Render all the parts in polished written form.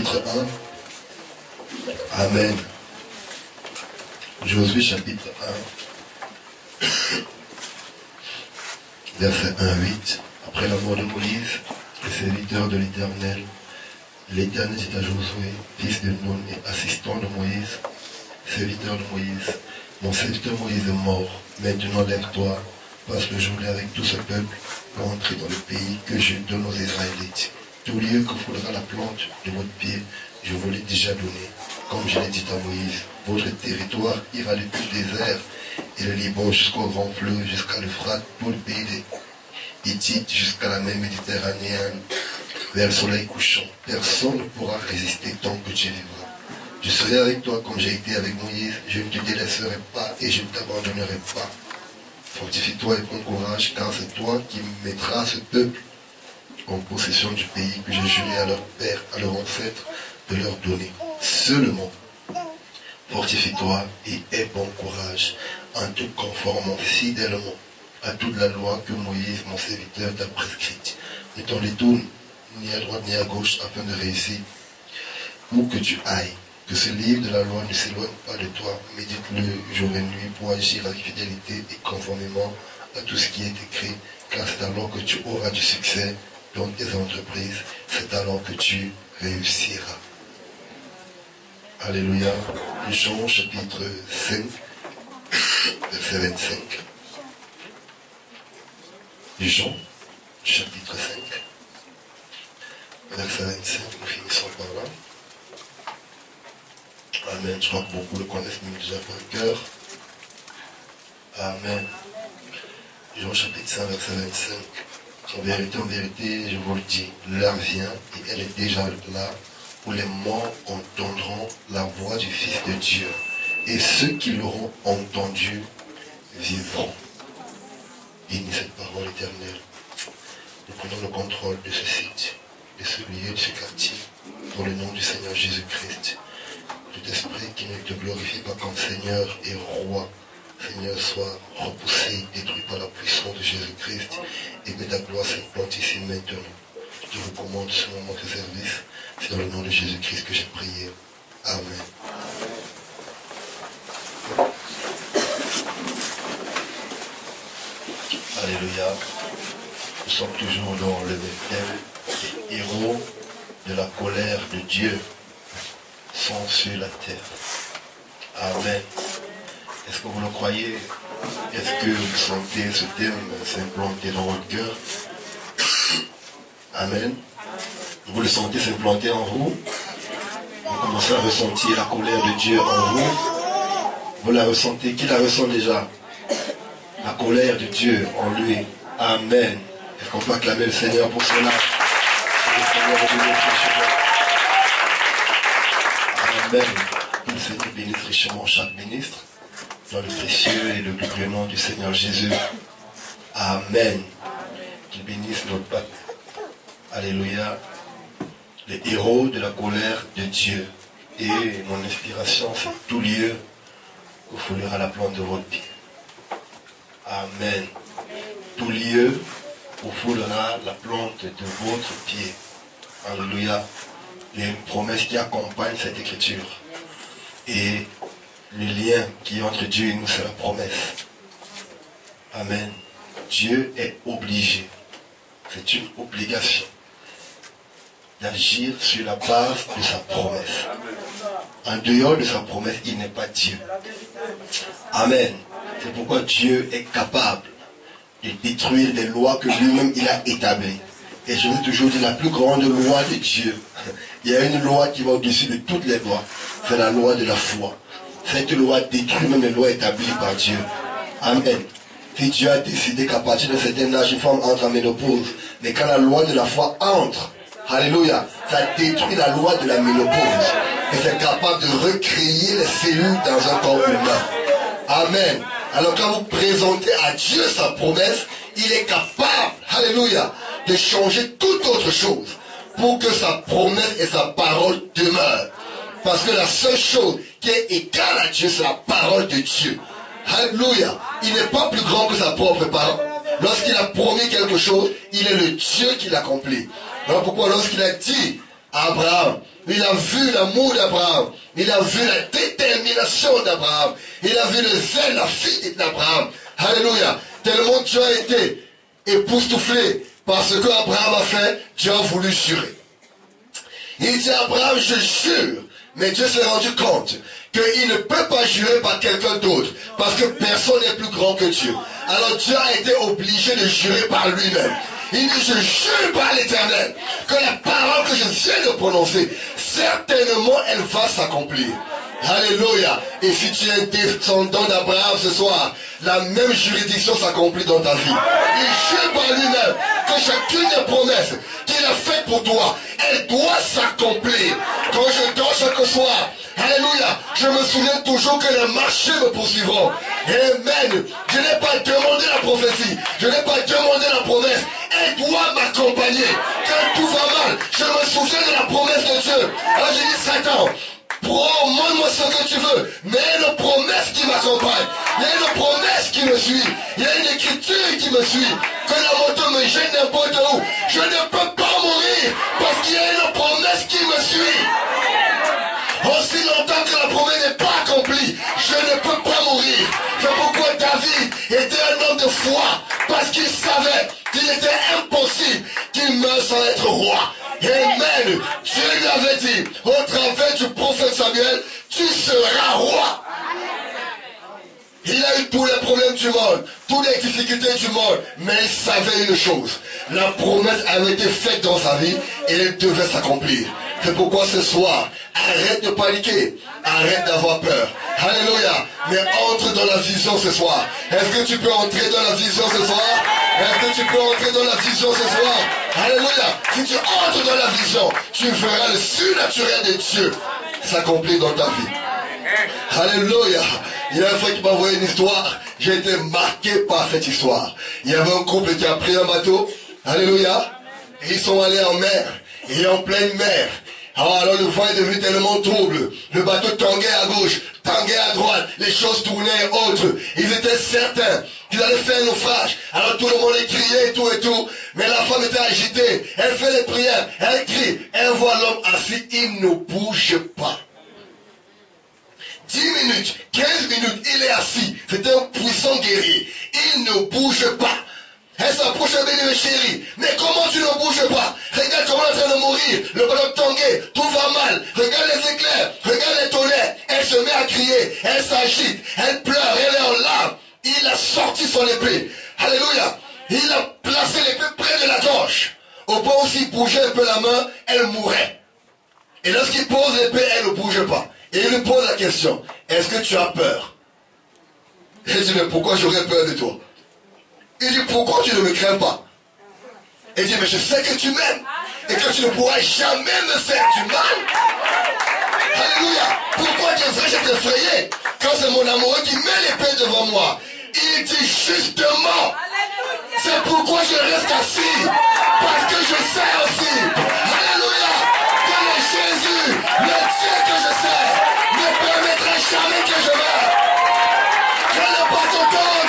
chapitre 1. Amen. Josué chapitre 1. Verset 1-8. Après la mort de Moïse, le serviteur de l'Éternel, l'Éternel dit à Josué, fils de Nun et assistant de Moïse, serviteur de Moïse, mon serviteur Moïse est mort. Maintenant lève-toi, passe le journée avec tout ce peuple pour entrer dans le pays que je donne aux Israélites. Tout lieu que foulera la plante de votre pied, je vous l'ai déjà donné. Comme je l'ai dit à Moïse, votre territoire ira depuis le désert et le Liban jusqu'au grand fleuve, jusqu'à l'Euphrate, tout le pays des Hittites, jusqu'à la mer méditerranéenne, vers le soleil couchant. Personne ne pourra résister tant que tu vivras. Je serai avec toi comme j'ai été avec Moïse, je ne te délaisserai pas et je ne t'abandonnerai pas. Fortifie-toi et prends courage, car c'est toi qui mettras ce peuple en possession du pays que j'ai juré à leur père, à leurs ancêtres, de leur donner. Seulement, fortifie-toi et aie bon courage, en te conformant fidèlement à toute la loi que Moïse, mon serviteur, t'a prescrite. Ne t'en détourne ni à droite ni à gauche afin de réussir. Où que tu ailles, que ce livre de la loi ne s'éloigne pas de toi. Médite-le jour et nuit pour agir avec fidélité et conformément à tout ce qui est écrit, car c'est alors que tu auras du succès dans tes entreprises. C'est alors que tu réussiras. Alléluia. Jean chapitre 5, verset 25. Jean chapitre 5, verset 25. Nous finissons par là. Amen. Je crois que beaucoup le connaissent même déjà par cœur. Amen. Jean chapitre 5, verset 25. En vérité, je vous le dis, l'heure vient et elle est déjà là où les morts entendront la voix du Fils de Dieu. Et ceux qui l'auront entendu vivront. Bénis cette parole éternelle. Nous prenons le contrôle de ce site, de ce lieu, de ce quartier, pour le nom du Seigneur Jésus-Christ. Tout esprit qui ne te glorifie pas comme Seigneur et Roi, Seigneur, soit repoussé, détruit par la puissance de Jésus-Christ, et que ta gloire s'implante ici maintenant. Je vous commande ce moment de service. C'est dans le nom de Jésus-Christ que j'ai prié. Amen. Alléluia. Nous sommes toujours dans le thème des héros de la colère de Dieu sont sur la terre. Amen. Est-ce que vous le croyez? Est-ce que vous sentez ce thème s'implanter dans votre cœur? Amen. Vous le sentez s'implanter en vous? Vous commencez à ressentir la colère de Dieu en vous? Vous la ressentez? Qui la ressent déjà? La colère de Dieu en lui. Amen. Est-ce qu'on peut acclamer le Seigneur pour cela? Amen. Que le Seigneur bénisse richement chaque ministre dans le précieux et le glorieux nom du Seigneur Jésus. Amen. Qu'il bénisse notre Père. Alléluia. Les héros de la colère de Dieu. Et mon inspiration, c'est tout lieu où foulera la plante de votre pied. Amen. Tout lieu où foulera la plante de votre pied. Alléluia. Il y a une promesse qui accompagne cette écriture. Et le lien qui est entre Dieu et nous, c'est la promesse. Amen. Dieu est obligé. C'est une obligation d'agir sur la base de sa promesse. En dehors de sa promesse, il n'est pas Dieu. Amen. C'est pourquoi Dieu est capable de détruire les lois que lui-même il a établies. Et je vous toujours dire, la plus grande loi de Dieu, il y a une loi qui va au-dessus de toutes les lois. C'est la loi de la foi. Cette loi détruit même les lois établies par Dieu. Amen. Si Dieu a décidé qu'à partir d'un certain âge, une femme entre en ménopause, mais quand la loi de la foi entre, alléluia, ça détruit la loi de la ménopause. Et c'est capable de recréer les cellules dans un corps humain. Amen. Alors quand vous présentez à Dieu sa promesse, il est capable, alléluia, de changer toute autre chose pour que sa promesse et sa parole demeurent. Parce que la seule chose qui est égale à Dieu, c'est la parole de Dieu. Alléluia. Il n'est pas plus grand que sa propre parole. Lorsqu'il a promis quelque chose, il est le Dieu qui l'accomplit. Voilà pourquoi lorsqu'il a dit Abraham. Il a vu l'amour d'Abraham. Il a vu la détermination d'Abraham. Il a vu le zèle, la fille d'Abraham. Alléluia. Tellement Dieu a été époustouflé par ce qu'Abraham a fait, Dieu a voulu jurer. Il dit à Abraham, je jure. Mais Dieu s'est rendu compte qu'il ne peut pas jurer par quelqu'un d'autre. Parce que personne n'est plus grand que Dieu. Alors Dieu a été obligé de jurer par lui-même. Il dit, je jure par l'Éternel que la parole que je viens de prononcer, certainement elle va s'accomplir. Alléluia. Et si tu es un descendant d'Abraham ce soir, la même juridiction s'accomplit dans ta vie. Il jure par lui-même que chacune des promesses qu'il a faites pour toi, elle doit s'accomplir. Quand je dors chaque soir, alléluia, je me souviens toujours que les marchés me poursuivront. Amen. Je n'ai pas demandé la prophétie, je n'ai pas demandé la promesse. Elle doit m'accompagner. Quand tout va mal, je me souviens de la promesse de Dieu. Alors j'ai dit, Satan, montre-moi ce que tu veux, mais il y a une promesse qui m'accompagne, il y a une promesse qui me suit, il y a une écriture qui me suit, que la moto me jette n'importe où, je ne peux pas mourir, parce qu'il y a une promesse qui me suit. Aussi longtemps que la promesse n'est pas accomplie, je ne peux pas mourir. C'est pourquoi David était un homme de foi, parce qu'il savait qu'il était impossible qu'il meure sans être roi. Amen. Dieu lui avait dit, au travers du prophète Samuel, tu seras roi. Il a eu tous les problèmes du monde, toutes les difficultés du monde, mais il savait une chose. La promesse avait été faite dans sa vie et elle devait s'accomplir. C'est pourquoi ce soir, arrête de paniquer, arrête d'avoir peur. Alléluia. Mais entre dans la vision ce soir. Est-ce que tu peux entrer dans la vision ce soir? Est-ce que tu peux entrer dans la vision ce soir? Alléluia. Si tu entres dans la vision, tu verras le surnaturel de Dieu s'accomplir dans ta vie. Alléluia. Il y a un frère qui m'a envoyé une histoire. J'ai été marqué par cette histoire. Il y avait un couple qui a pris un bateau. Alléluia. Et ils sont allés en mer. Et en pleine mer. Alors le vent est devenu tellement trouble. Le bateau tanguait à gauche, tanguait à droite. Les choses tournaient et autres. Ils étaient certains qu'ils allaient faire un naufrage. Alors tout le monde criait et tout. Mais la femme était agitée. Elle fait les prières. Elle crie. Elle voit l'homme assis. Il ne bouge pas. 10 minutes, 15 minutes, il est assis. C'était un puissant guerrier. Il ne bouge pas. Elle s'approche et dit, mais chérie, mais comment tu ne bouges pas? Regarde comment elle est en train de mourir. Le bateau tangué, tout va mal. Regarde les éclairs, regarde les tonnerres. Elle se met à crier, elle s'agite, elle pleure, elle est en larmes. Il a sorti son épée. Alléluia. Il a placé l'épée près de la gorge. Au point où s'il bougeait un peu la main, elle mourait. Et lorsqu'il pose l'épée, elle ne bouge pas. Et il lui pose la question, est-ce que tu as peur? Elle dit, mais pourquoi j'aurais peur de toi? Il dit, pourquoi tu ne me crains pas? Elle dit, mais je sais que tu m'aimes et que tu ne pourras jamais me faire du mal. Alléluia. Pourquoi devrais-je t'effrayer quand c'est mon amoureux qui met l'épée devant moi? Il dit justement, c'est pourquoi je reste assis, parce que je sais aussi, alléluia, que le Jésus, le Dieu que je sais, ne permettra jamais que je meure. Je n'ai pas t'entendre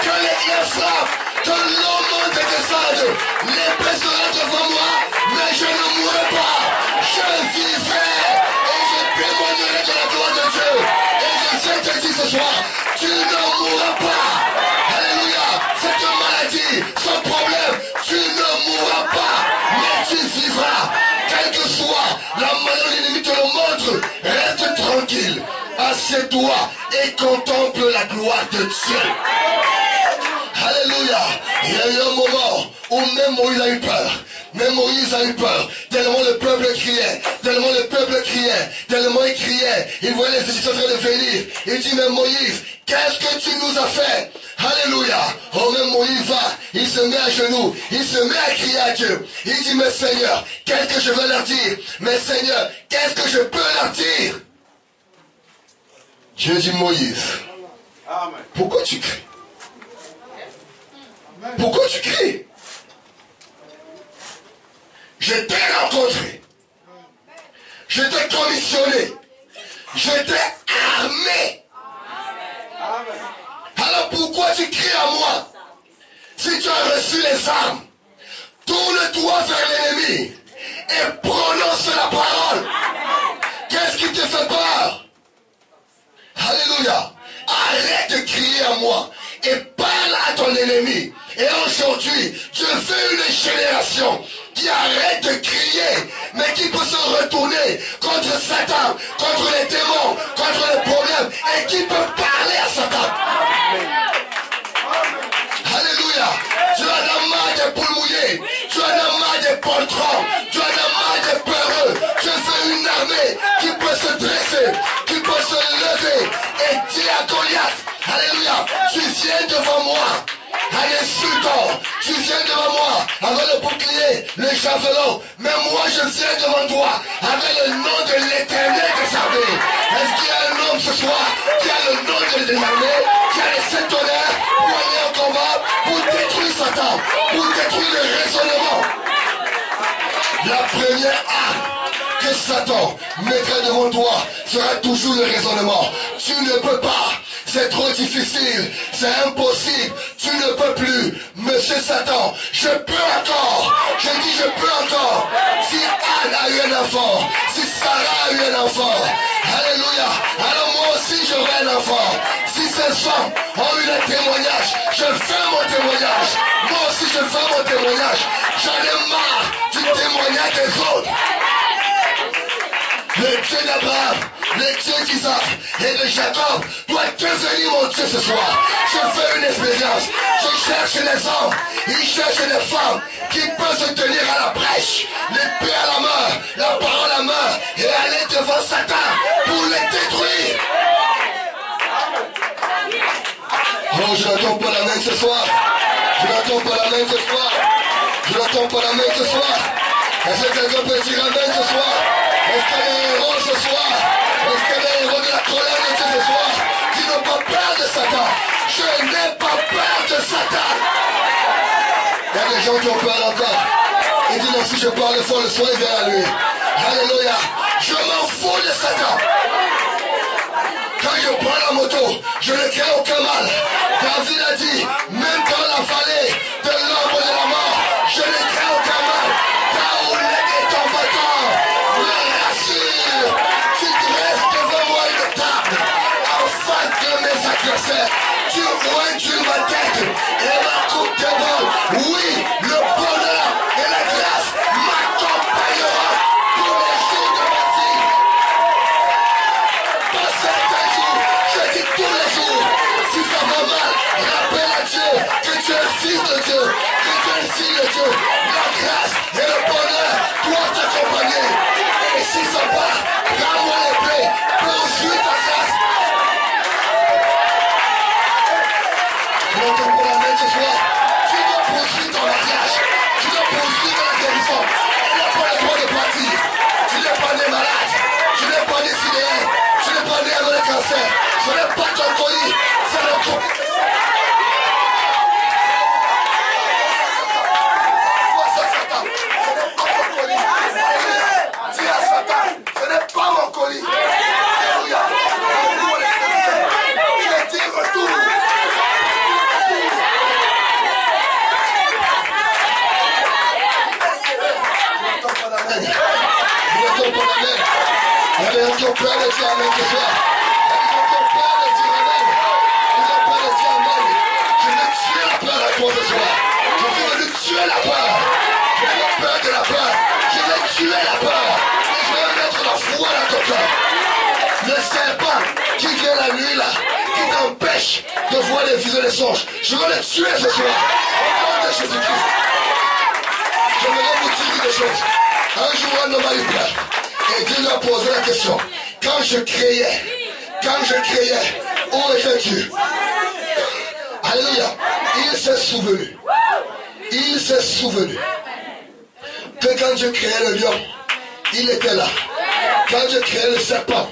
que les liens frappent, que l'homme te descende, l'épée sera devant moi, mais je ne mourrai pas, je vivrai et je témoignerai de la gloire de Dieu. Et je sais que si ce soir, tu ne mourras pas. Alléluia. Cette maladie, ce problème, tu ne mourras pas, mais tu vivras. Quelle que soit la manière dont l'ennemi te le montre, reste tranquille. Assieds-toi et contemple la gloire de Dieu. Alléluia. Il y a eu un moment où même Moïse a eu peur. Même Moïse a eu peur. Tellement le peuple criait. Tellement le peuple criait. Tellement il criait. Il voyait les Égyptiens en train de venir. Il dit, mais Moïse, qu'est-ce que tu nous as fait? Alléluia. Oh, même Moïse va. Il se met à genoux. Il se met à crier à Dieu. Il dit, mais Seigneur, qu'est-ce que je vais leur dire? Mais Seigneur, qu'est-ce que je peux leur dire? Dieu dit, Moïse, pourquoi tu cries? Pourquoi tu cries? Je t'ai rencontré. Je t'ai commissionné. Je t'ai armé. Alors pourquoi tu cries à moi? Si tu as reçu les armes, tourne-toi vers l'ennemi et prononce la parole. Qu'est-ce qui te fait peur? Alléluia. Arrête de crier à moi et parle à ton ennemi. Et aujourd'hui, je veux une génération qui arrête de crier, mais qui peut se retourner contre Satan, contre les démons, contre les problèmes, et qui peut parler à Satan. Alléluia. Tu as la main des poules mouillées, tu as la main des poltrons, tu as la main des peureux. Je veux une armée qui peut se dresser, qui peut se lever et dire à Goliath, alléluia, tu viens devant moi. Un insultant, tu viens devant moi avec le bouclier, le javelot, mais moi je viens devant toi avec le nom de l'Éternel des armées. Est-ce qu'il y a un homme ce soir qui a le nom des armées, qui a les sept tonnerres pour aller en combat, pour détruire Satan, pour détruire le raisonnement? La première arme que Satan mettra devant toi sera toujours le raisonnement. Tu ne peux pas. C'est trop difficile, c'est impossible, tu ne peux plus. Monsieur Satan, je peux encore. Je dis je peux encore. Si Anne a eu un enfant, si Sarah a eu un enfant, alléluia, alors moi aussi j'aurai un enfant. Si ces femmes ont eu un témoignage, je fais mon témoignage. Moi aussi je fais mon témoignage. J'en ai marre du témoignage des autres. Le Dieu d'Abraham, le Dieu d'Isaac et de Jacob doit devenir mon Dieu ce soir. Je fais une expérience. Je cherche les hommes, ils cherchent les femmes qui peuvent se tenir à la brèche, l'épée à la main, la parole à la main et aller devant Satan pour les détruire. Oh, je n'entends pas la main ce soir. Je n'entends pas la main ce soir. Je n'entends pas la main ce soir. Est-ce que quelqu'un peut dire amen ce soir? Est-ce qu'il y a des héros ce soir? Est-ce qu'il y a des héros de la colère de Dieu ce soir qui n'ont pas peur de Satan? Je n'ai pas peur de Satan. Il y a des gens qui ont peur encore. Ils disent non, si je parle fort, le soir il vient à lui. Alléluia. Je m'en fous de Satan. Quand je prends la moto, je ne crée aucun mal. David a dit, même dans la vallée de l'ombre de la mort, je ne crée aucun mal. Ta houlette est ton bâton. Me rassure. Tu dresses devant moi une table en face de mes adversaires. Tu oins ma tête et ma coupe déborde. Oui, le bonheur et la grâce m'accompagneront pour les jours de ma vie. Pas certains jours, je dis tous les jours. Si ça va mal, rappelle à Dieu que tu es fils de Dieu, que tu es fille de Dieu. La grâce et le bonheur doivent t'accompagner. Et si ça va, prends-moi l'épée, poursuis ta grâce. Je n'entends pas la main ce soir. Tu dois poursuivre ton mariage. Tu dois poursuivre ta guérison. Tu n'as pas le droit de partir. Tu n'es pas né malade. Tu n'es pas né sidéré. Tu n'es pas né avec le cancer. Ce n'est pas ton colis. C'est le colis. Dis à Satan, ce n'est pas mon colis. Alléluia. Je dis retourne. Il y a des gens qui ont peur de dire amen ce soir. Il y a des gens qui ont peur de dire amen. Ils ont peur de dire amen. Je veux tuer la peur à toi ce soir. Je veux tuer la peur. Je veux peur de la peur. Je veux tuer la peur. Et je veux mettre la foi dans ton cœur. Le serpent qui vient la nuit là, qui t'empêche de voir les visions des songes. Je veux le tuer ce soir. Au nom de Jésus-Christ. Je voudrais vous dire des choses. Un jour, un homme a eu peur. Et Dieu lui a posé la question. Quand je criais, où étais-tu? Alléluia. Il s'est souvenu. Que quand je créais le lion, il était là. Quand je créais le serpent,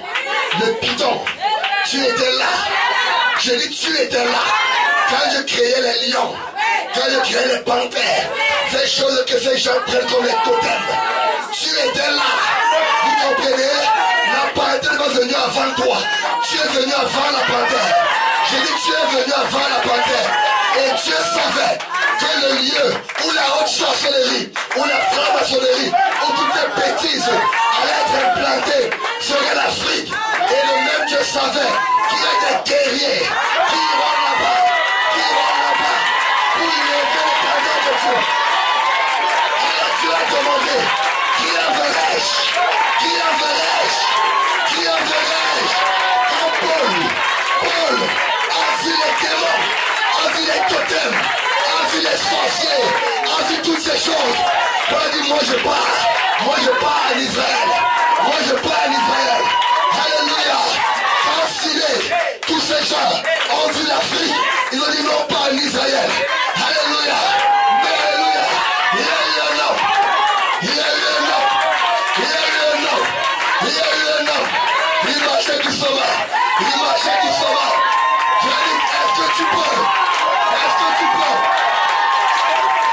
le python, tu étais là. Je dis tu étais là. Quand je créais les lions, quand je créais les panthères, ces choses que ces gens prennent comme les totems, tu étais là. Vous comprenez? La panthère va venir avant toi. Tu es venu avant la panthère. J'ai dit tu es venu avant la panthère. Et Dieu savait que le lieu où la haute sorcellerie, où la franc-maçonnerie, où toutes ces bêtises allaient être implantées serait l'Afrique. Et le même Dieu savait qu'il y a des guerriers qui iront là-bas, pour lever l'étendard de Dieu. Alors Dieu a demandé, qui enverrai-je? Quand Paul a vu les démons, a vu les totems, a vu les sorciers, a vu toutes ces choses. Paul a dit, moi je pars en Israël. Alléluia. Fasciné, tous ces gens ont vu l'Afrique, ils ont dit non, pas en Israël. Alléluia. Mais alléluia. Il y a eu un homme. Il marchait doucement. Je lui ai dit, est-ce que tu peux?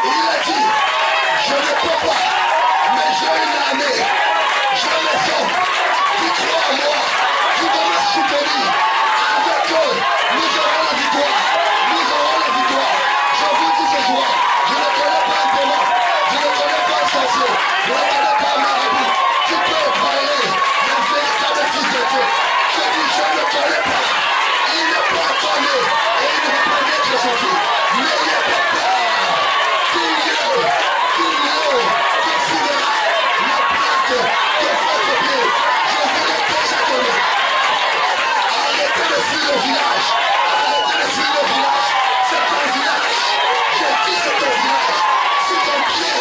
Il a dit, je ne peux pas, mais j'ai une armée, j'ai les hommes qui croient en moi, qui vont me soutenir. Avec eux, nous aurons la victoire. Je vous dis ce soir, je ne connais pas un démon, je ne connais pas un sorcier, je ne connais pas un marabout qui peut parler le véritable fils de Dieu. Je dis, je ne connais pas. Il n'est pas connu et il ne va pas naître sorti. N'ayez pas peur. Tout lieu définira la plaque de votre pied. Je vous l'ai déjà donné. Arrêtez de fuir le village. C'est ton village. J'ai dit c'est ton village. Si ton pied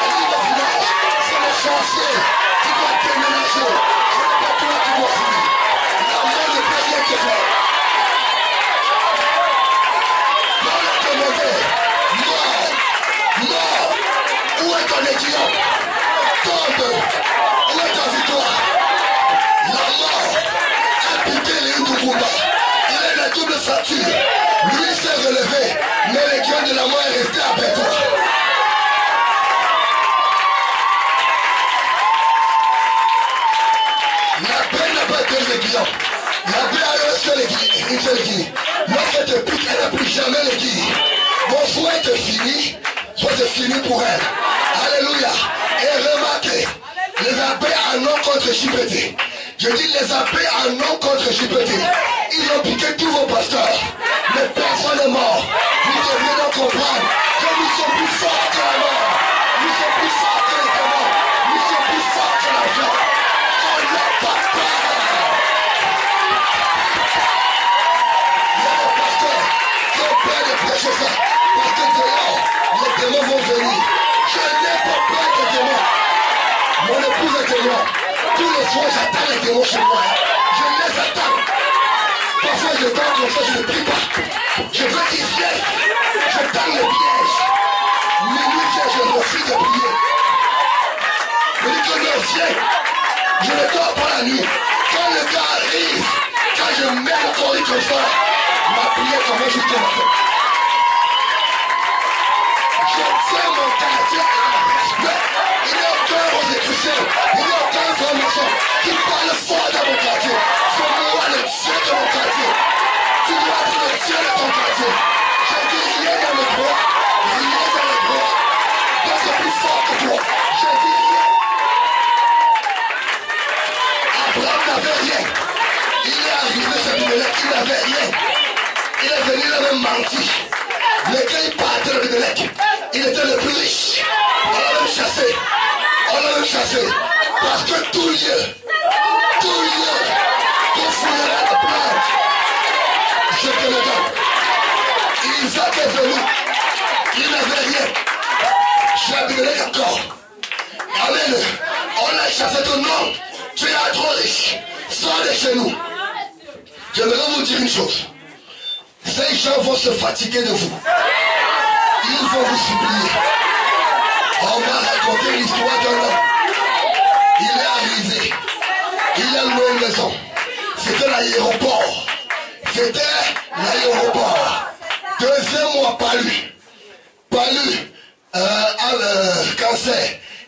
arrive au village, c'est le sorcier qui doit déménager. Ce n'est pas toi qui dois fuir. La mort ne peut rien te faire. Paul a demandé, mort, où est ton aiguillon? Tombe, où est ta victoire? La mort a piqué les Utukumba. Il a une double fracture. Lui s'est relevé, mais l'aiguillon de la mort est resté avec toi. La peine n'a pas été l'aiguillon. La paix a une seule aiguille. Lorsqu'elle te pique, elle n'a plus jamais l'aiguille. Bon, soit elle te finit, soit c'est fini pour elle. Alléluia. Et remarquez, les abeilles en non contre Chipété. Je dis les abeilles en non contre Chipété. Ils ont piqué tous vos pasteurs. Mais personne n'est mort. Vous devez donc comprendre que nous sommes plus forts que la mort. Nous sommes plus forts que les démons. Nous sommes plus forts que l'argent. On n'a pas peur. Il y a des pasteurs qui ont peur de prêcher ça. Parce que dehors, les démons vont venir. Je n'ai pas peur des démons. Mon épouse est témoin. Tous les soirs, j'attends les démons chez moi. Je les attends. Parfois, je dors comme ça, je ne prie pas. Je veux qu'ils viennent. Je tends le piège. Minuit vient, je refuse de prier. Je dis que l'heure vient. Je ne dors pas la nuit. Quand le gars arrive, quand je mets le corps comme ça, ma prière commence jusqu'au matin. Je tiens mon caractère à respect. Il n'y a aucun rosicruciel, il n'y a aucun franc-maçon qui parle fort dans mon quartier. C'est moi le Dieu de mon quartier. Tu dois être le Dieu de ton quartier. Je dis rien dans le droit. Toi c'est plus fort que toi. Je dis rien. Abraham n'avait rien. Il est arrivé chez Abimelech, il n'avait rien. Il est venu, il avait menti. Mais quand il partait de Abimelech, il était le plus riche. On l'a même chassé. Parce que tout lieu, qu'on fouillera de plantes, je te le donne. Isaac est venu, il n'avait rien. J'ai Abimelech encore. Amen. On l'a chassé tout le monde. Tu es trop riche. Sors de chez nous. J'aimerais vous dire une chose. Ces gens vont se fatiguer de vous. Ils vont vous supplier. On m'a raconté l'histoire d'un homme. Il est arrivé. Il a loué une maison. C'était l'aéroport. Deuxième mois, palu.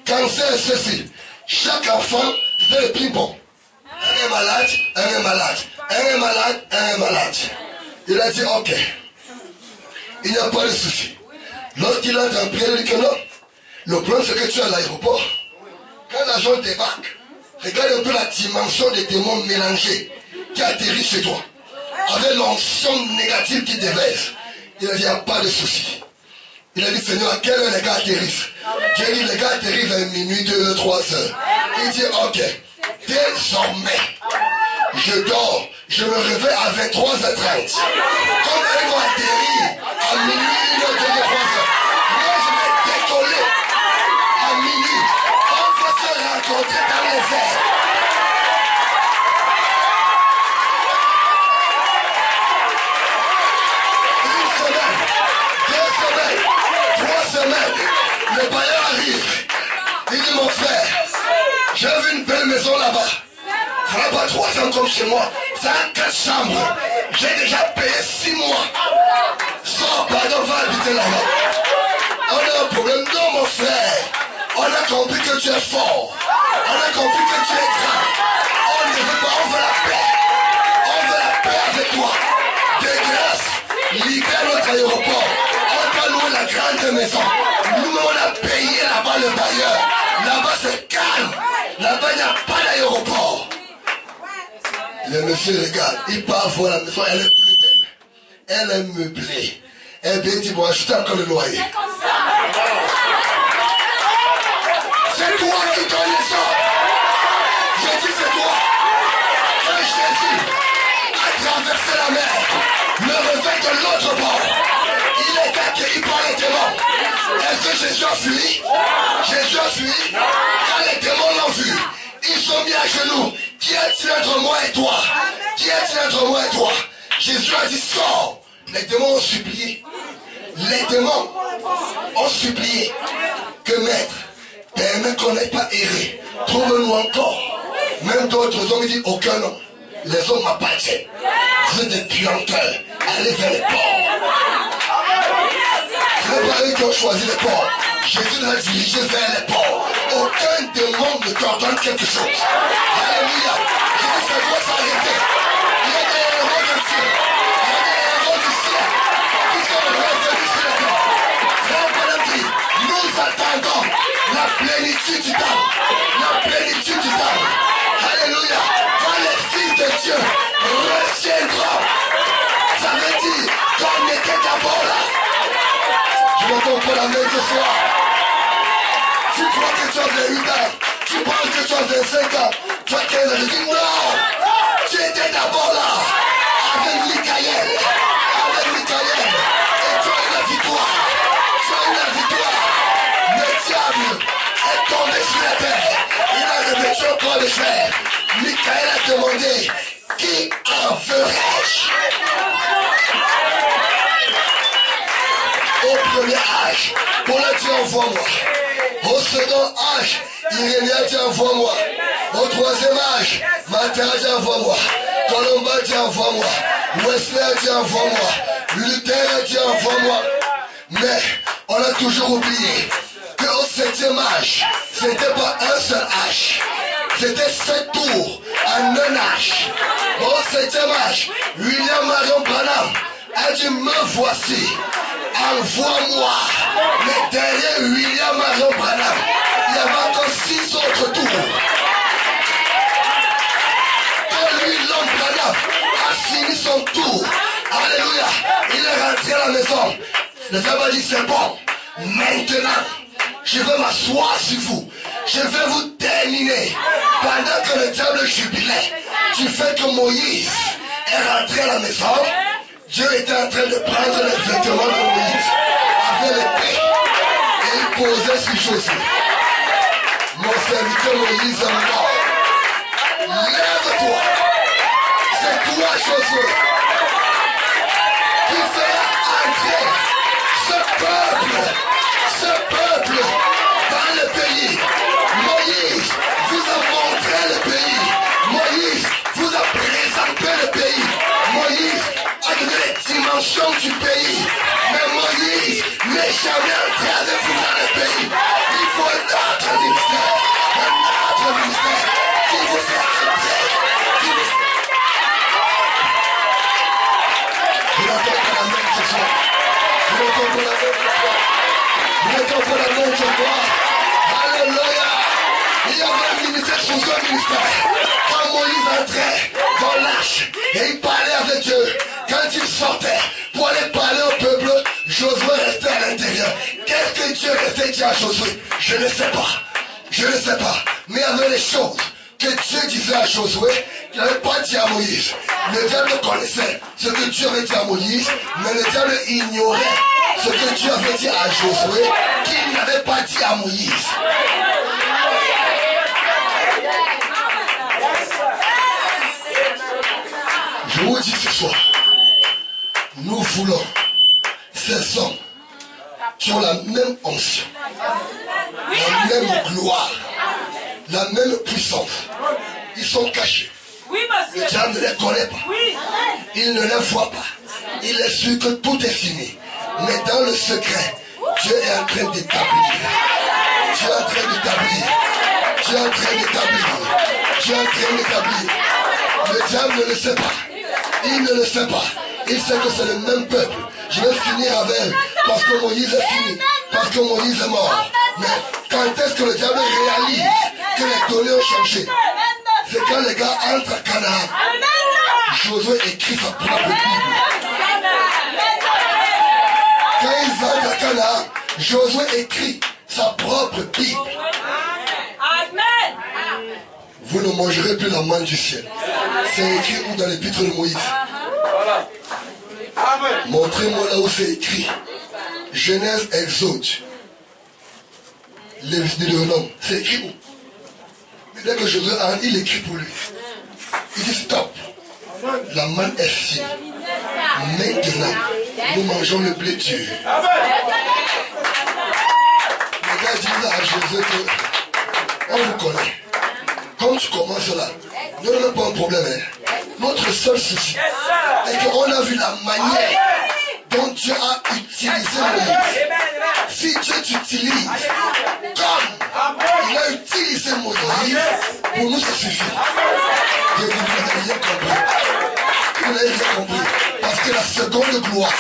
Cancer, ceci. Chaque enfant, c'était le ping-pong. Un est malade. Il a dit, ok. Il n'y a pas de souci. Lorsqu'il entre en prière, il dit que non. Le problème, c'est que tu es à l'aéroport. Quand l'agent débarque, regarde un peu la dimension des démons mélangés qui atterrissent chez toi. Avec l'onction négative qui déverse. Il a dit, il n'y a pas de souci. Il a dit, Seigneur, à quelle heure les gars atterrissent? J'ai dit, les gars atterrissent à minuit, 2 heures, 3 heures. Il dit, ok, désormais, je dors, je me réveille à 23h30. Comme elles vont atterrir à minuit, 1 heure, 2 heures, 3 heures, moi je vais décoller à minuit. On va se rencontrer dans les airs. Le bailleur arrive. Il dit, mon frère, j'ai vu une belle maison là-bas. Ça n'a pas 3 ans comme chez moi. Ça a 4 chambres. J'ai déjà payé 6 mois. Sors, pardon, va habiter là-bas. On a un problème. Non, mon frère. On a compris que tu es fort. On a compris que tu es grand. On ne veut pas, on veut la paix. On veut la paix avec toi. De grâce, libère notre aéroport. On t'a loué la grande maison. Nous, on a payé là-bas le bailleur. Là-bas, c'est calme. Là-bas, il n'y a pas d'aéroport. Le monsieur regarde. Il part voir la maison. Elle est plus belle. Elle est meublée. Eh bien, il dit, bon, ajoutez encore le loyer. C'est toi qui donnes les ordres. Je dis, c'est toi. Que Jésus a traversé la mer. Le réveil de l'autre bord. Il est accueilli par les démons. Est-ce que Jésus a fui? Jésus a fui. Quand les démons l'ont vu, ils sont mis à genoux. Qui est-il entre moi et toi? Qui est-il entre moi et toi? Jésus a dit, sors. Les démons ont supplié. Les démons ont supplié que maître, permets qu'on n'ait pas erré. Trouve-nous encore. Même d'autres hommes disent, aucun homme. Les hommes m'appartiennent. Vous êtes des puanteurs. Allez vers les ports. Ce n'est pas eux qui ont choisi les ports. Jésus nous a dirigé vers les ports. Aucun démon ne t'ordonne quelque chose. Alléluia. Je dis, ça doit s'arrêter. Il y a des héros de Dieu. Il y a des héros du ciel qui sont revenus sur la terre. Frère Bonaparte, nous attendons la plénitude du temps. La plénitude du temps. Alléluia. Quand les fils de Dieu reviendront, ça veut dire qu'on était d'abord là. Je m'entends pour la main ce soir. Tu crois que tu as 8 ans. Tu penses que tu as 5 ans. Tu as 15 ans. Je dis non. Tu étais d'abord là. Avec Michael. Avec Michael. Et tu as eu la victoire. Tu as eu la victoire. Le diable est tombé sur la terre. Il a revêtu un corps de chair. Michael a demandé, qui en ferais-je? Au premier âge, Paul a dit envoie-moi. Au second âge, Irénée a dit envoie-moi. Au troisième âge, Martin a dit envoie-moi. Colomba a dit envoie-moi. Wesley a dit envoie-moi. Luther a dit envoie-moi. Mais on a toujours oublié qu'au 7e âge, c'était pas un seul âge. C'était 7 tours en un âge. Au 7e âge, William Marion Branham a dit me voici. Envoie-moi. Mais derrière William Marion Branham, il y avait encore 6 autres tours. Quand lui, l'homme Branham, a fini son tour, alléluia, il est rentré à la maison. Le diable a dit c'est bon. Maintenant, je vais m'asseoir sur vous. Je vais vous terminer. Pendant que le diable jubilait du fait que Moïse est rentré à la maison, Dieu était en train de prendre les vêtements de Moïse avec l'épée et il posait sur Josué. Mon serviteur Moïse est mort. Lève-toi. C'est toi, Josué, qui fera entrer ce peuple dans le pays. Moïse vous a montré le pays. Moïse vous a présenté le pays. Moïse a donné les dimensions du pays. Mais Moïse n'est jamais entré avec vous dans le pays. Il faut un autre ministère qui vous fait entrer. Je n'entends pas la main ce soir. Je n'entends pas la main ce soir. sous un ministère. Quand Moïse entrait dans l'arche et il parlait avec Dieu, quand il sortait pour aller parler au peuple, Josué restait à l'intérieur. Qu'est-ce que Dieu restait dire à Josué? Je ne sais pas. Je ne sais pas. Mais il y avait les choses que Dieu disait à Josué qu'il n'avait pas dit à Moïse. Le diable connaissait ce que Dieu avait dit à Moïse, mais le diable ignorait ce que Dieu avait dit à Josué qu'il n'avait pas dit à Moïse. Je vous dis ce soir, nous voulons ces hommes qui ont la même onction, la même gloire, la même puissance. Ils sont cachés. Le diable ne les connaît pas. Il ne les voit pas. Il est sûr que tout est fini. Mais dans le secret, Dieu est en train d'établir. Dieu est en train d'établir. Dieu est en train d'établir. Dieu est en train d'établir. Le diable ne le sait pas. Il ne le sait pas. Il sait que c'est le même peuple. Je vais finir avec parce que Moïse est fini. Parce que Moïse est mort. Mais quand est-ce que le diable réalise que les données ont changé? C'est quand les gars entrent à Canaan. Josué écrit sa propre Bible. Quand ils entrent à Canaan, Josué écrit sa propre Bible. Vous ne mangerez plus la manne du ciel. C'est écrit où dans l'épître de Moïse? Montrez-moi là où c'est écrit. Genèse, Exode. Lévitique, c'est écrit où? Mais dès que Josué a, il écrit pour lui. Il dit stop. La manne est finie. Maintenant, nous mangeons le blé dur. Le gars dit là à Josué que on vous connaît. Comme tu commences là, nous n'avons pas un problème. Hein. Notre seul souci est qu'on a vu la manière dont Dieu a utilisé Moïse. Si Dieu t'utilise comme il a utilisé Moïse, pour nous ça suffit. Et vous n'avez rien compris. Vous n'avez rien compris. Parce que la seconde gloire,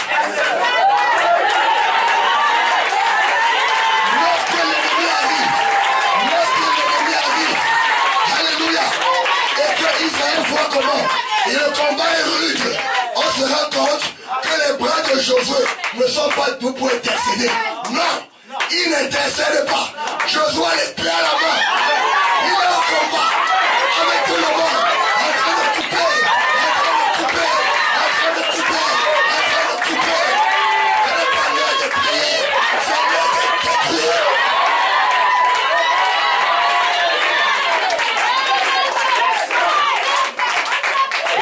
lorsque l'ennemi arrive, alléluia, et que Israël voit comment, et le combat est rude, on se rend compte que les bras de Josué ne sont pas debout pour intercéder. Non, il n'intercède pas. Josué l'épée à la main. Il est au combat avec tout le monde, en train de couper, en train de couper. Il n'est pas l'heure de prier, c'est l'heure de détruire.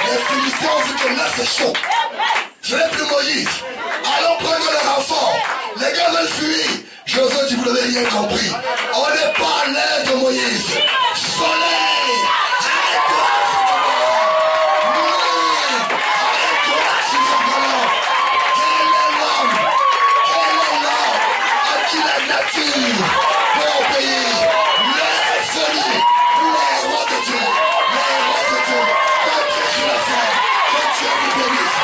Les Philistins ont vu que là c'est chaud. Je n'ai plus Moïse. Allons prendre le renfort. Les gars veulent fuir. Josué dit, vous n'avez rien compris. On n'est pas à l'air de Moïse. Soleil, arrête-toi. Nuit, arrête-toi sur ce ballon. Quel est l'homme à qui la nature peut obéir? Les celui, les rois de Dieu. Entrez sur la scène. Que Dieu vous bénisse.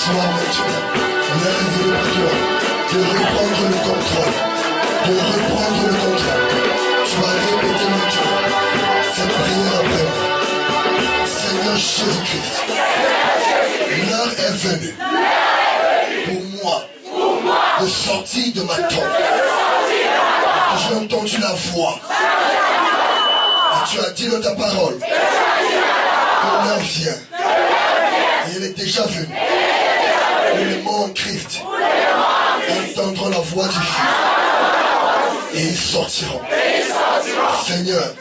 soir maintenant, l'heure est venue pour toi de reprendre le contrôle. De reprendre le contrôle. Tu vas répéter maintenant cette prière après moi. Seigneur Jésus-Christ, l'heure est venue pour moi de sortir de ma tombe. J'ai entendu la voix. Et tu as dit dans ta parole que l'heure vient. Et elle est déjà venue. Où les morts en Christ entendront la voix du Fils. Et ils sortiront. Seigneur,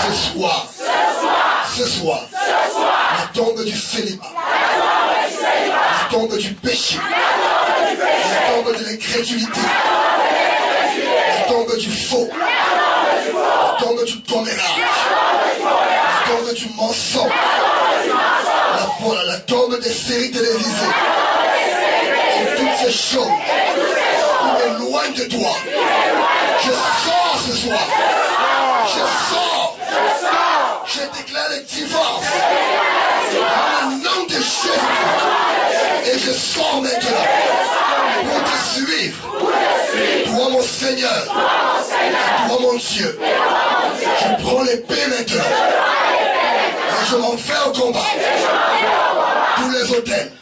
ce soir, la tombe du célibat, la tombe du péché, la tombe de l'incrédulité, la tombe du faux, la tombe du commérage, la tombe du mensonge, la tombe des séries télévisées, et toutes ces choses qui m'éloignent de toi. Je sors ce soir. Je sors. Je déclare le divorce dans le nom de Jésus. Et je sors maintenant pour te suivre. Toi mon Seigneur, toi mon Dieu. Je prends l'épée maintenant. Et je m'en vais au combat. Tous les autels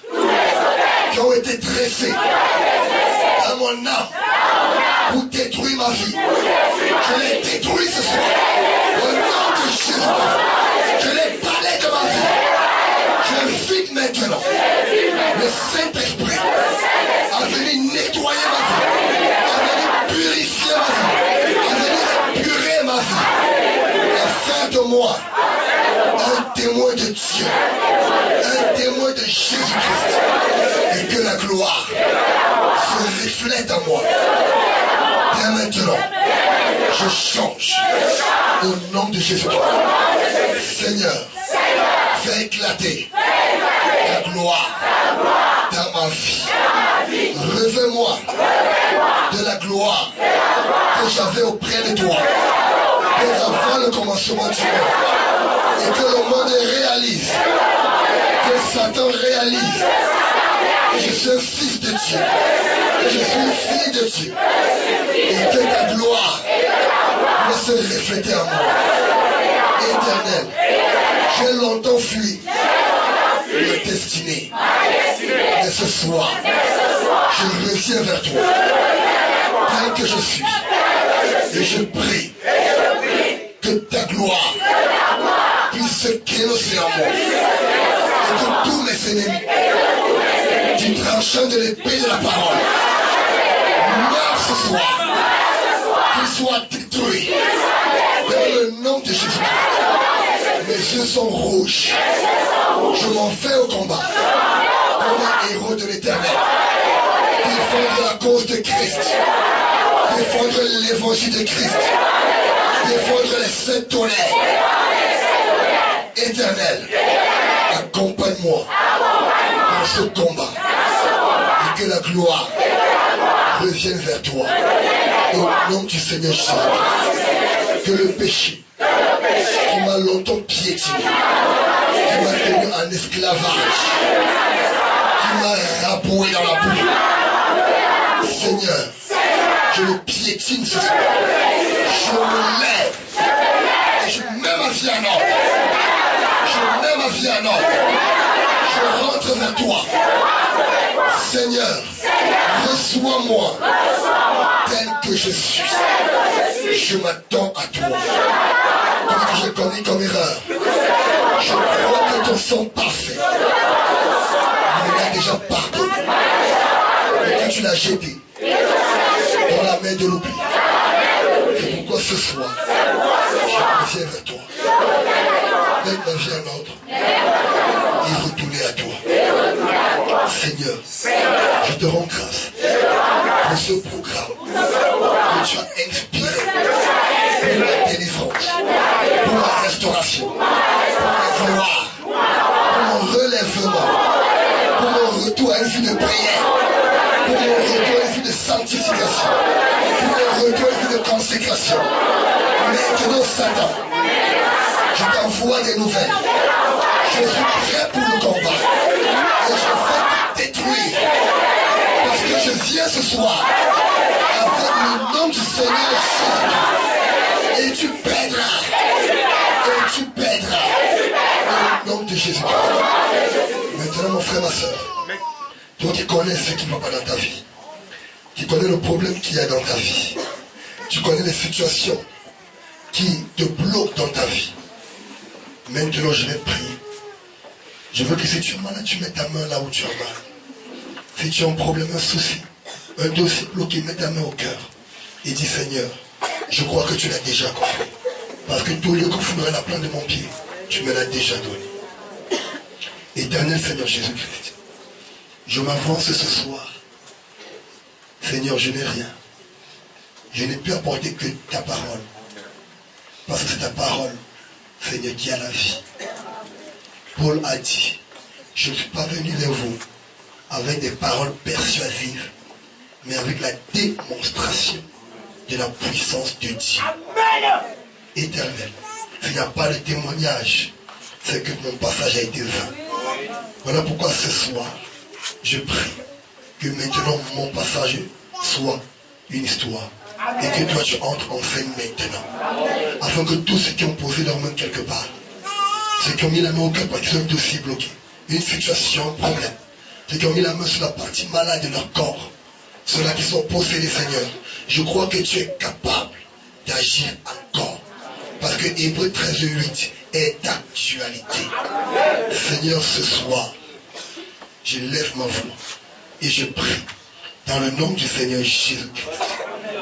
qui ont été dressés dans mon âme pour détruire ma vie. Je les détruis ce soir. Au nom de Jésus. Je les balais de ma vie. J'invite maintenant le Saint-Esprit à venir nettoyer ma vie, à venir purifier ma vie, à venir épurer ma vie, à faire de moi un témoin de Dieu, un témoin de Jésus-Christ, et que la gloire se reflète en moi. Dès maintenant, je change au nom de Jésus-Christ. Seigneur, fais éclater la gloire dans ma vie. Revêt-moi de la gloire que j'avais auprès de toi dès avant le commencement du monde. Et que le monde réalise, que Satan réalise que je suis un fils de Dieu, que je suis une fille de Dieu, et que ta gloire puisse se refléter en moi. Éternel, j'ai longtemps fui ma destinée, mais ce soir, je reviens vers toi, tel que je suis, et je prie que ta gloire puisse se créer en moi, et que tous mes ennemis, du tranchant de l'épée de la parole, meurent ce soir, qu'ils soient détruits dans le nom de Jésus-Christ. Mes yeux sont rouges. Je m'en vais au combat comme un héros de l'Éternel. Défendre la cause de Christ. Défendre l'évangile de Christ. Défendre les sept tonnerres. Éternel, accompagne-moi dans ce combat. Et que la gloire revienne vers toi. Au nom du Seigneur Jésus. Que le péché qui m'a longtemps piétiné, qui m'a tenu en esclavage, qui m'a raboué dans la boue. Seigneur, je le piétine ce soir. Je me lève et je mets ma vie en ordre. Je mets ma vie en ordre. Je rentre vers toi. Seigneur, reçois-moi tel que je suis. Je m'attends à toi. Tout ce que j'ai commis comme erreur, je crois que ton sang parfait me l'a déjà pardonné. Et que tu l'as jeté dans la main de l'oubli. C'est pourquoi ce soir, je reviens vers toi. Mets ma vie en ordre et retourner à toi. Seigneur, je te rends grâce pour ce programme que tu as inspiré pour la délivrance, pour la restauration, pour la gloire, pour mon relèvement, pour mon retour à une vie de prière, pour mon retour à une vie de sanctification, pour mon retour à une vie de consécration. Maintenant, Satan, je t'envoie des nouvelles. Je suis prêt pour le combat. Et je vais te détruire. viens ce soir avec le nom du Seigneur Jésus. Et tu pèteras. Et tu pèteras. Au nom de Jésus. Maintenant, mon frère, ma soeur, toi qui connais ce qui ne va pas dans ta vie, qui connais le problème qu'il y a dans ta vie, tu connais les situations qui te bloquent dans ta vie. Maintenant, je vais prier. Je veux que si tu es malade, tu mets ta main là où tu as mal. Si tu as un problème, un souci, un dossier bloqué, mets ta main au cœur. Et dis, Seigneur, je crois que tu l'as déjà compris. Parce que tout lieu que foudrait la plante de mon pied, tu me l'as déjà donné. Éternel Seigneur Jésus-Christ, je m'avance ce soir. Seigneur, je n'ai rien. Je n'ai pu apporter que ta parole. Parce que c'est ta parole, Seigneur, qui a la vie. Paul a dit, je ne suis pas venu vers vous avec des paroles persuasives, mais avec la démonstration de la puissance de Dieu. Éternel, s'il n'y a pas de témoignage, c'est que mon passage a été vain. Voilà pourquoi ce soir, je prie que maintenant mon passage soit une histoire. Et que toi tu entres en scène maintenant. Afin que tous ceux qui ont posé leur main quelque part, ceux qui ont mis la main au cœur parce qu'ils ont un dossier bloqué, une situation, un problème, ceux qui ont mis la main sur la partie malade de leur corps, ceux-là qui sont possédés, Seigneur, je crois que tu es capable d'agir encore. Parce que Hébreux 13:8 est d'actualité. Seigneur, ce soir, je lève ma voix et je prie dans le nom du Seigneur Jésus-Christ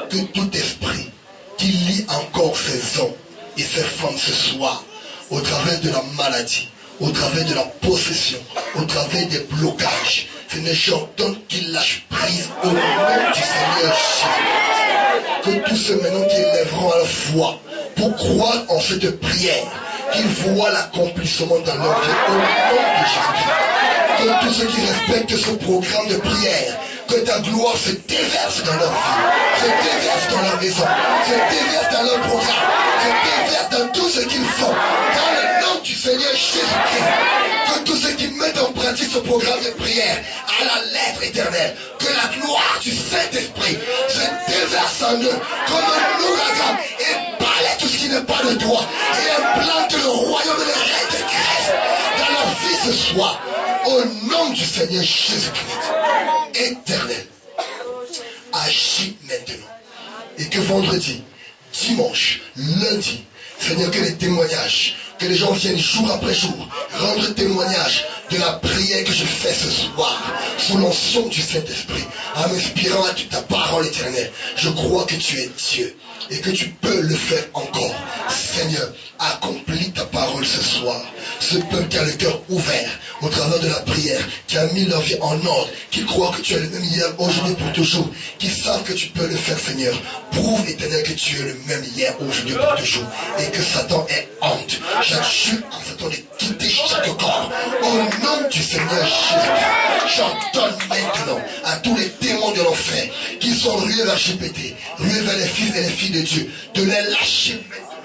que tout esprit qui lie encore ces hommes et ces femmes ce soir au travers de la maladie, au travers de la possession, au travers des blocages, Seigneur, j'ordonne qu'ils lâchent prise au nom du Seigneur Jésus. Que tous ceux maintenant qui élèveront à la foi pour croire en cette prière, qu'ils voient l'accomplissement dans leur vie au nom de Jésus. Que tous ceux qui respectent ce programme de prière, que ta gloire se déverse dans leur vie, se déverse dans leur maison, se déverse dans leur programme, se déverse dans tout ce qu'ils font, dans le nom du Seigneur Jésus-Christ. Que tous ceux qui mettent en pratique ce programme de prière à la lettre éternelle, que la gloire du Saint-Esprit se déverse en eux comme un ouragan et balaie tout ce qui n'est pas de toi et implante le royaume de la reine de Christ dans leur vie ce soir. Au nom du Seigneur Jésus-Christ, éternel, agis maintenant. Et que vendredi, dimanche, lundi, Seigneur, que les témoignages, que les gens viennent jour après jour rendre témoignage de la prière que je fais ce soir sous l'onction du Saint-Esprit, en m'inspirant à ta parole éternelle. Je crois que tu es Dieu et que tu peux le faire encore. Seigneur, accomplis ta parole ce soir. Ce peuple qui a le cœur ouvert au travers de la prière, qui a mis leur vie en ordre, qui croit que tu es le même hier, aujourd'hui, pour toujours, qui savent que tu peux le faire, Seigneur. Prouve, éternel, que tu es le même hier, aujourd'hui, pour toujours, et que Satan ait honte. J'adjure à Satan de quitter chaque corps. Au nom du Seigneur Jésus, j'ordonne maintenant à tous les démons de l'enfer qui sont rués vers GPT, rués vers les fils et les filles de Dieu, de les lâcher maintenant,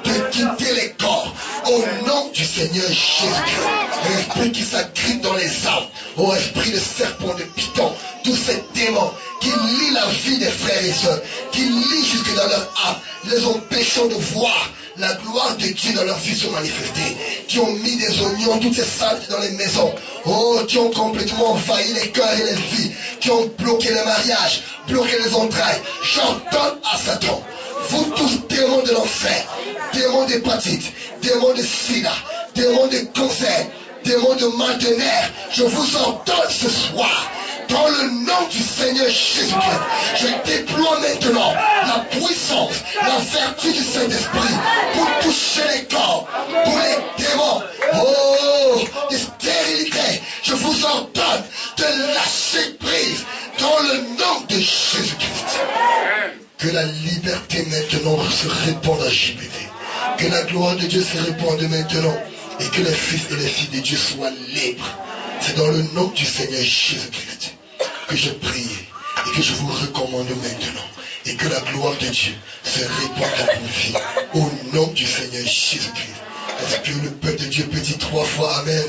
de quitter les corps au nom du Seigneur Jésus-Christ. L'esprit qui s'agrippe dans les âmes, ô esprit de serpent, de python, tous ces démons qui lient la vie des frères et sœurs, qui lient jusque dans leur âme, les empêchant de voir la gloire de Dieu dans leur vie se manifester, qui ont mis des oignons, toutes ces saletés dans les maisons, oh, qui ont complètement envahi les cœurs et les vies, qui ont bloqué les mariages, bloqué les entrailles. J'ordonne à Satan, vous tous démons de l'enfer, démons d'hépatite, démons de sida, démons de cancer, démons de mal de nerfs, je vous ordonne ce soir, dans le nom du Seigneur Jésus-Christ, je déploie maintenant la puissance, la vertu du Saint-Esprit pour toucher les corps, pour les démons, oh, de stérilité. Je vous ordonne de lâcher prise dans le nom de Jésus-Christ. Que la liberté maintenant se répande à JBT. Que la gloire de Dieu se répande maintenant. Et que les fils et les filles de Dieu soient libres. C'est dans le nom du Seigneur Jésus-Christ que je prie et que je vous recommande maintenant. Et que la gloire de Dieu se répande dans vos vies. Au nom du Seigneur Jésus-Christ. Est-ce que le peuple de Dieu peut dire 3 fois Amen?